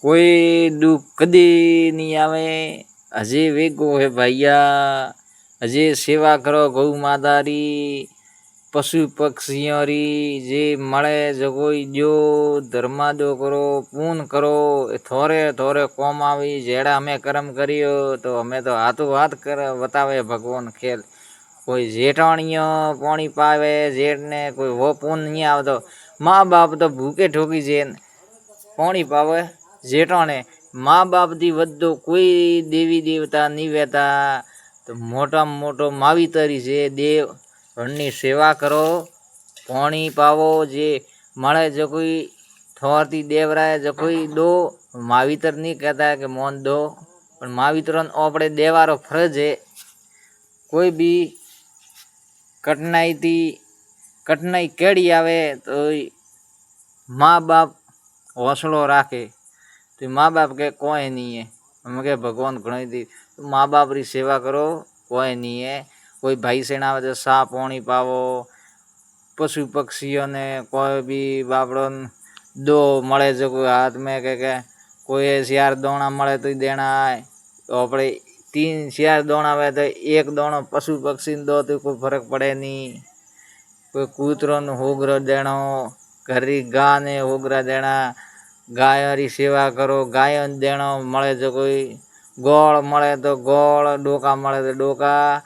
कोई दुख कदी नहीं आवे। अजे वेगो है भैया, अजे सेवा करो गौ माता री, पशु पक्षियों री, जे मळे जगोई जो धर्मा दो करो, पून करो, थोड़े थोड़े कोम आवी। जेड़ा हमें कर्म करियो तो हमें तो हाथों हाथ कर बतावे भगवान खेल। कोई जेठाणियों पानी पावे जेठ ने, कोई वो पून नहीं आवतो। माँ बाप तो भूखे ठोकी जेन पानी पावे जेठाणे। माँ बाप दी वड्डो कोई देवी देवता नहीं वेता। तो मोटा मोटो मावितरी जे देव उनकी सेवा करो, पानी पावो। जे मळे जो कोई थोरती देवराय जो कोई दो, मावितर नहीं कहता है कि मोन दो, पर मावितरन ओपड़े देवारो फर्ज है। कोई भी कठिनाई केड़ी आवे तो माँ बाप हौसलो राखे। तो माँ बाप के कोई नहीं है, हम के भगवान घणो दी। तो माँ बाप री सेवा करो, कोई नहीं है। कोई भाई सेना आवे तो सा पानी पावो। पशु पक्षियों ने कोई भी बापड़न दो मळे जो कोई हाथ में के कोई सियार दोना मळे तो देना है। तो अपने 3 सियार दोना आवे तो एक दोनो पशु पक्षी दो तो कोई फर्क पड़े नहीं। कोई कूतरो ने होगरो देनो, घरी गाय ने होगरा देना। गायों री सेवा करो, गायों ने देनो मळे जो कोई गोळ मळे तो गोळ, डोका मळे तो डोका,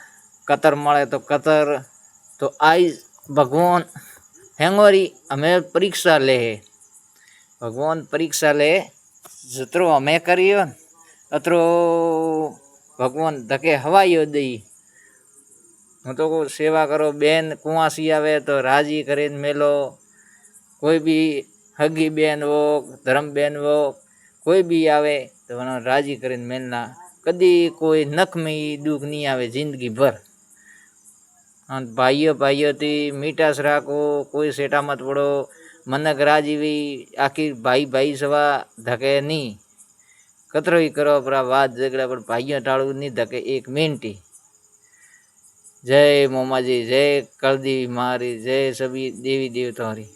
कतर मळे तो कतर। तो आई भगवान हेंगोरी हमें परीक्षा ले। भगवान परीक्षा ले, जतरो हमें करियो अतरो भगवान धके हवाइयो दई। हूँ तो को सेवा करो। बेन कुंवासी आवे तो राजी करीन मेलो। कोई भी हगी बेन वो, धर्म बेन वो, कोई भी आवे तो उन्हें राजी करीन मेलना। कदी कोई नख में दुख नहीं आवे जिंदगी भर। भाइयों भाइयों थी मीठास राखो, कोई सेटा मत पड़ो। मनक राजी भी आखिर भाई भाई सवा धके नहीं। कतरो ही करो पर बात झगड़ा पर भाइयों टाड़ू नहीं धके एक मिनटी। जय मोमा जी, जय कलदेवी मारी, जय सभी देवी देवताओं री।